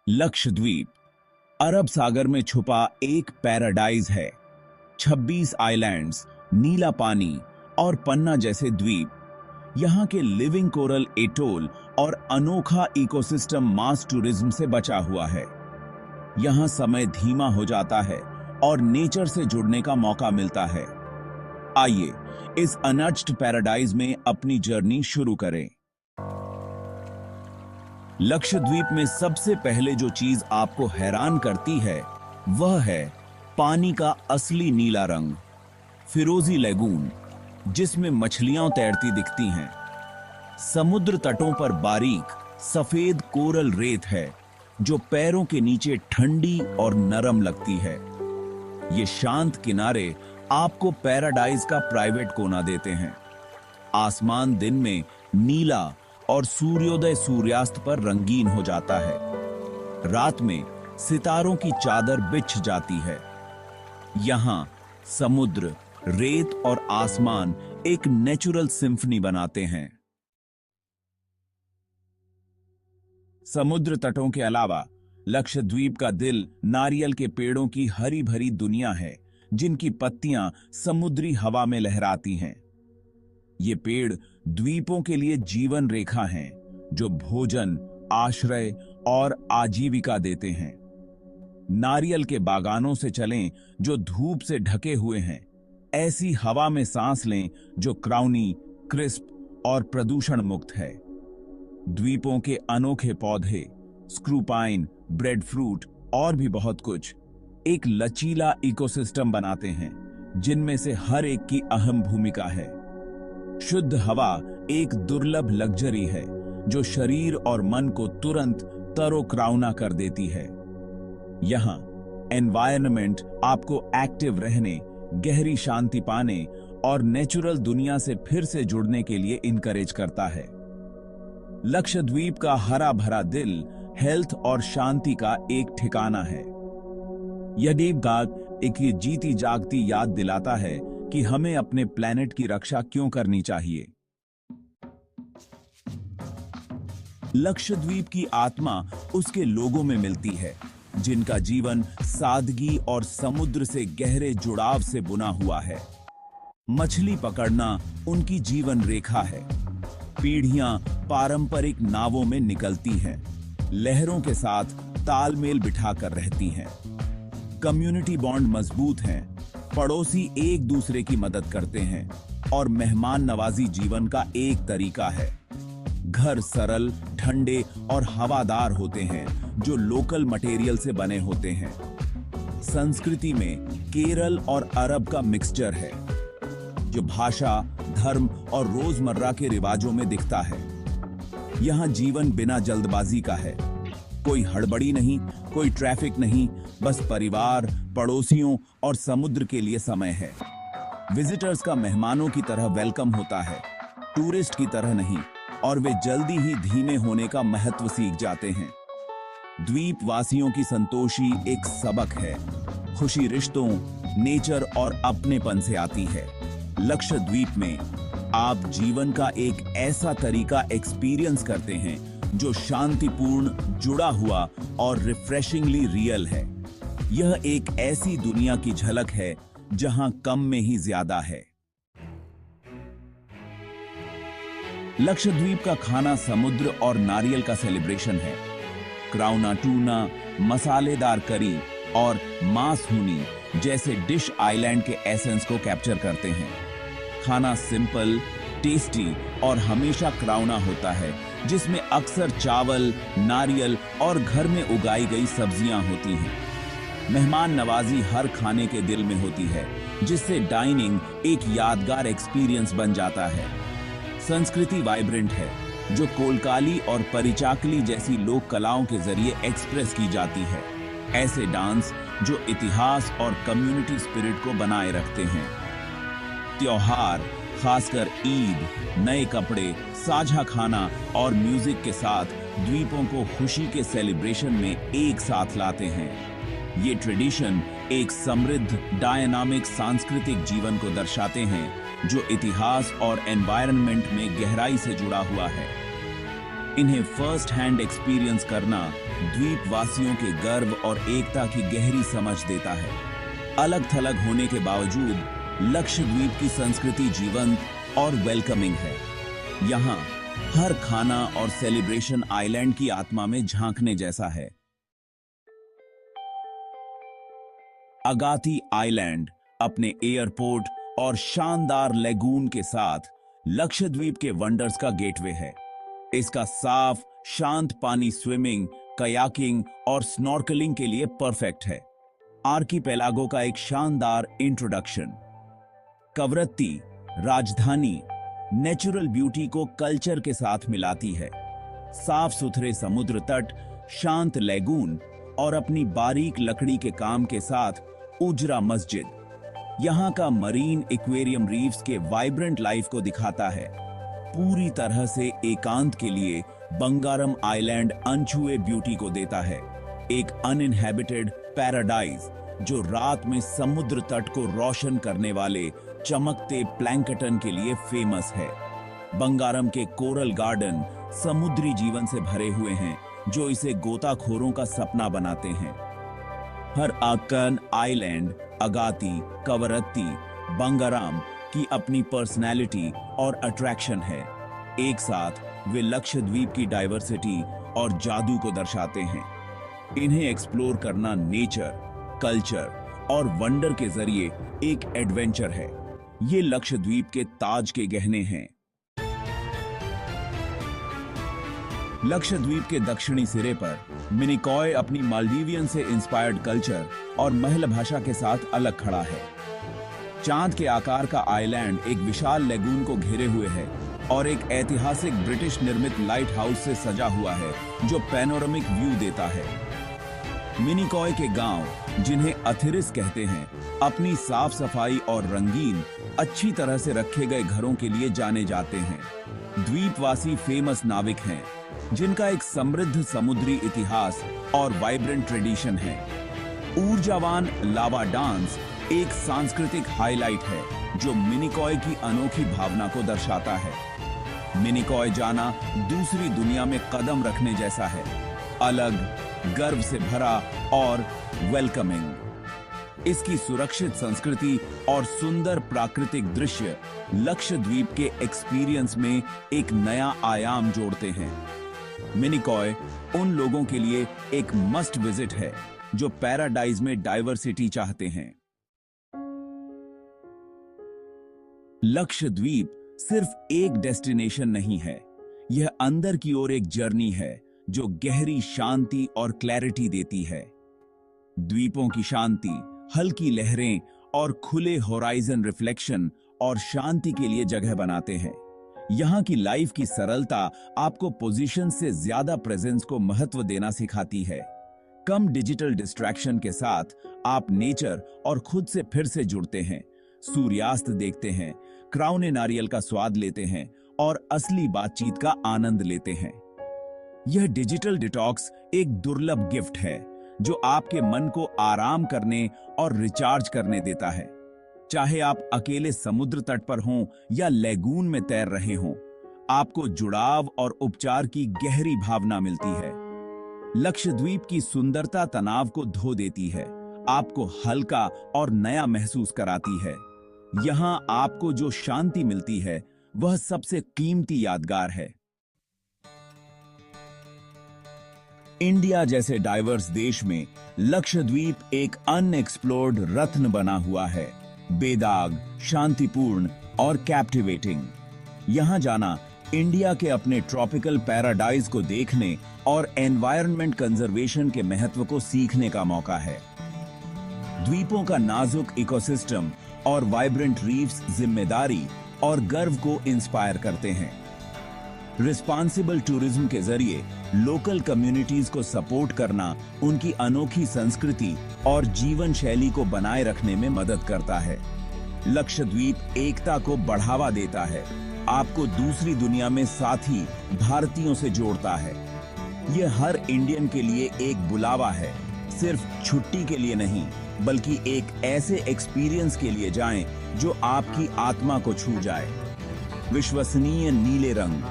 लक्षद्वीप अरब सागर में छुपा एक पैराडाइज है। 26 आइलैंड्स, नीला पानी और पन्ना जैसे द्वीप। यहाँ के लिविंग कोरल एटोल और अनोखा इकोसिस्टम मास टूरिज्म से बचा हुआ है। यहाँ समय धीमा हो जाता है और नेचर से जुड़ने का मौका मिलता है। आइए इस अनटच्ड पैराडाइज में अपनी जर्नी शुरू करें। लक्षद्वीप में सबसे पहले जो चीज आपको हैरान करती है वह है पानी का असली नीला रंग, फिरोजी लेगून, जिसमें मछलियां तैरती दिखती हैं। समुद्र तटों पर बारीक सफेद कोरल रेत है जो पैरों के नीचे ठंडी और नरम लगती है। ये शांत किनारे आपको पैराडाइज का प्राइवेट कोना देते हैं। आसमान दिन में नीला और सूर्योदय सूर्यास्त पर रंगीन हो जाता है। रात में सितारों की चादर बिछ जाती है। यहां समुद्र, रेत और आसमान एक नेचुरल सिम्फनी बनाते हैं। समुद्र तटों के अलावा लक्षद्वीप का दिल नारियल के पेड़ों की हरी भरी दुनिया है, जिनकी पत्तियां समुद्री हवा में लहराती हैं। ये पेड़ द्वीपों के लिए जीवन रेखा हैं, जो भोजन, आश्रय और आजीविका देते हैं। नारियल के बागानों से चलें जो धूप से ढके हुए हैं। ऐसी हवा में सांस लें जो क्राउनी, क्रिस्प और प्रदूषण मुक्त है। द्वीपों के अनोखे पौधे, स्क्रूपाइन, ब्रेड फ्रूट और भी बहुत कुछ एक लचीला इकोसिस्टम बनाते हैं, जिनमें से हर एक की अहम भूमिका है। शुद्ध हवा एक दुर्लभ लग्जरी है जो शरीर और मन को तुरंत तरोक्राउना कर देती है। यहां एनवायरनमेंट आपको एक्टिव रहने, गहरी शांति पाने और नेचुरल दुनिया से फिर से जुड़ने के लिए इनकरेज करता है। लक्षद्वीप का हरा भरा दिल हेल्थ और शांति का एक ठिकाना है। यह गाग एक जीती जागती याद दिलाता है कि हमें अपने प्लेनेट की रक्षा क्यों करनी चाहिए। लक्षद्वीप की आत्मा उसके लोगों में मिलती है, जिनका जीवन सादगी और समुद्र से गहरे जुड़ाव से बुना हुआ है। मछली पकड़ना उनकी जीवन रेखा है। पीढ़ियां पारंपरिक नावों में निकलती हैं, लहरों के साथ तालमेल बिठाकर रहती हैं। कम्युनिटी बॉन्ड मजबूत हैं, पड़ोसी एक दूसरे की मदद करते हैं और मेहमान नवाजी जीवन का एक तरीका है। घर सरल, ठंडे और हवादार होते हैं, जो लोकल मटेरियल से बने होते हैं। संस्कृति में केरल और अरब का मिक्सचर है, जो भाषा, धर्म और रोजमर्रा के रिवाजों में दिखता है। यहां जीवन बिना जल्दबाजी का है। कोई हड़बड़ी नहीं, कोई ट्रैफिक नहीं, बस परिवार, पड़ोसियों और समुद्र के लिए समय है। विजिटर्स का मेहमानों की तरह वेलकम होता है, टूरिस्ट की तरह नहीं, और वे जल्दी ही धीमे होने का महत्व सीख जाते हैं। द्वीप वासियों की संतोषी एक सबक है। खुशी रिश्तों, नेचर और अपनेपन से आती है। लक्षद्वीप में आप जीवन का एक ऐसा तरीका एक्सपीरियंस करते हैं जो शांतिपूर्ण, जुड़ा हुआ और रिफ्रेशिंगली रियल है। यह एक ऐसी दुनिया की झलक है जहां कम में ही ज्यादा है। लक्षद्वीप का खाना समुद्र और नारियल का सेलिब्रेशन है। क्राउना टूना, मसालेदार करी और मांस हुनी जैसे डिश आइलैंड के एसेंस को कैप्चर करते हैं। खाना सिंपल, टेस्टी और हमेशा क्राउना होता है, जिसमें अक्सर चावल, नारियल और घर में उगाई गई सब्जियां होती हैं। मेहमान नवाजी हर खाने के दिल में होती है, जिससे डाइनिंग एक यादगार एक्सपीरियंस बन जाता है। संस्कृति वाइब्रेंट है, जो कोलकाली और परिचाकली जैसी लोक कलाओं के जरिए एक्सप्रेस की जाती है। ऐसे डांस जो इतिहास और कम्युनिटी स्पिरिट को बनाए रखते हैं। त्योहार, खासकर ईद, नए कपड़े, साझा खाना और म्यूजिक के साथ द्वीपों को खुशी के सेलिब्रेशन में एक साथ लाते हैं। ये ट्रेडिशन एक समृद्ध, डायनामिक सांस्कृतिक जीवन को दर्शाते हैं, जो इतिहास और एनवायरनमेंट में गहराई से जुड़ा हुआ है। इन्हें फर्स्ट हैंड एक्सपीरियंस करना द्वीपवासियों के गर्व और एकता की गहरी समझ देता है। अलग थलग होने के बावजूद लक्षद्वीप की संस्कृति जीवंत और वेलकमिंग है। यहाँ हर खाना और सेलिब्रेशन आइलैंड की आत्मा में झांकने जैसा है। अगाती आइलैंड अपने एयरपोर्ट और शानदार लेगून के साथ लक्षद्वीप के वंडर्स का गेटवे है। इसका साफ शांत पानी स्विमिंग, कयाकिंग और स्नॉर्कलिंग के लिए परफेक्ट है। आर्कीपेलागो का एक शानदार इंट्रोडक्शन। कवरत्ती राजधानी नेचुरल ब्यूटी को कल्चर के साथ मिलाती है। साफ सुथरे समुद्र तट, शांत लेगून और अपनी बारीक लकड़ी के काम के साथ उजरा मस्जिद यहाँ का मरीन एक्वेरियम रीफ्स के वाइब्रेंट लाइफ को दिखाता है। पूरी तरह से एकांत के लिए बंगारम आइलैंड अनछुए ब्यूटी को देता है, एक अनइनहैबिटेड पैराडाइज जो रात में समुद्र तट को रोशन करने वाले चमकते प्लैंकटन के लिए फेमस है। बंगारम के कोरल गार्डन समुद्री जीवन से भरे हुए हैं जो इसे गोताखोरों का सपना बनाते हैं। हर आकन आइलैंड, अगाती, कवरत्ती, बंगाराम की अपनी पर्सनैलिटी और अट्रैक्शन है। एक साथ वे लक्षद्वीप की डाइवर्सिटी और जादू को दर्शाते हैं। इन्हें एक्सप्लोर करना नेचर, कल्चर और वंडर के जरिए एक एडवेंचर है। ये लक्षद्वीप के ताज के गहने हैं। लक्षद्वीप के दक्षिणी सिरे पर मिनिकॉय अपनी मालदीवियन से इंस्पायर्ड कल्चर और महल भाषा के साथ अलग खड़ा है। चांद के आकार का आइलैंड एक विशाल लेगून को घेरे हुए है और एक ऐतिहासिक ब्रिटिश निर्मित लाइट हाउस से सजा हुआ है जो पैनोरामिक व्यू देता है। मिनिकॉय के गांव, जिन्हें अथिरिस कहते हैं, अपनी साफ सफाई और रंगीन, अच्छी तरह से रखे गए घरों के लिए जाने जाते हैं। द्वीपवासी फेमस नाविक हैं जिनका एक समृद्ध समुद्री इतिहास और वाइब्रेंट ट्रेडिशन है। ऊर्जावान लावा डांस एक सांस्कृतिक हाईलाइट है जो मिनिकॉय की अनोखी भावना को दर्शाता है। मिनिकॉय जाना दूसरी दुनिया में कदम रखने जैसा है, अलग, गर्व से भरा और वेलकमिंग। इसकी सुरक्षित संस्कृति और सुंदर प्राकृतिक दृश्य लक्षद्वीप के एक्सपीरियंस में एक नया आयाम जोड़ते हैं। मिनिकॉय उन लोगों के लिए एक मस्ट विजिट है जो पैराडाइज में डाइवर्सिटी चाहते हैं। लक्षद्वीप सिर्फ एक डेस्टिनेशन नहीं है, यह अंदर की ओर एक जर्नी है जो गहरी शांति और क्लैरिटी देती है। द्वीपों की शांति, हल्की लहरें और खुले होराइजन रिफ्लेक्शन और शांति के लिए जगह बनाते हैं। यहाँ की लाइफ की सरलता आपको पोजीशन से ज्यादा प्रेजेंस को महत्व देना सिखाती है। कम डिजिटल डिस्ट्रैक्शन के साथ आप नेचर और खुद से फिर से जुड़ते हैं, सूर्यास्त देखते हैं, क्राउन नारियल का स्वाद लेते हैं और असली बातचीत का आनंद लेते हैं। यह डिजिटल डिटॉक्स एक दुर्लभ गिफ्ट है जो आपके मन को आराम करने और रिचार्ज करने देता है। चाहे आप अकेले समुद्र तट पर हों या लेगून में तैर रहे हों, आपको जुड़ाव और उपचार की गहरी भावना मिलती है। लक्षद्वीप की सुंदरता तनाव को धो देती है, आपको हल्का और नया महसूस कराती है। यहाँ आपको जो शांति मिलती है वह सबसे कीमती यादगार है। इंडिया जैसे डाइवर्स देश में लक्षद्वीप एक अनएक्सप्लोर्ड रत्न बना हुआ है, बेदाग, शांतिपूर्ण और कैप्टिवेटिंग। यहां जाना इंडिया के अपने ट्रॉपिकल पैराडाइज को देखने और एनवायरनमेंट कंजर्वेशन के महत्व को सीखने का मौका है। द्वीपों का नाजुक इकोसिस्टम और वाइब्रेंट रीफ्स जिम्मेदारी और गर्व को इंस्पायर करते हैं। रिस्पॉन्सिबल टूरिज्म के जरिए लोकल कम्युनिटीज को सपोर्ट करना उनकी अनोखी संस्कृति और जीवन शैली को बनाए रखने में मदद करता है। लक्षद्वीप एकता को बढ़ावा देता है, आपको दूसरी दुनिया में साथी भारतीयों से जोड़ता है। यह हर इंडियन के लिए एक बुलावा है, सिर्फ छुट्टी के लिए नहीं बल्कि एक ऐसे एक्सपीरियंस के लिए जाएं जो आपकी आत्मा को छू जाए। विश्वसनीय नीले रंग,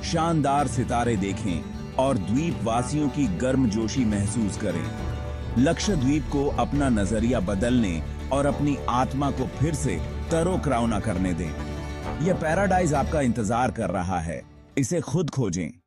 शानदार सितारे देखें और द्वीप वासियों की गर्मजोशी महसूस करें। लक्षद्वीप को अपना नजरिया बदलने और अपनी आत्मा को फिर से तरोकरौना करने दें। यह पैराडाइज आपका इंतजार कर रहा है, इसे खुद खोजें।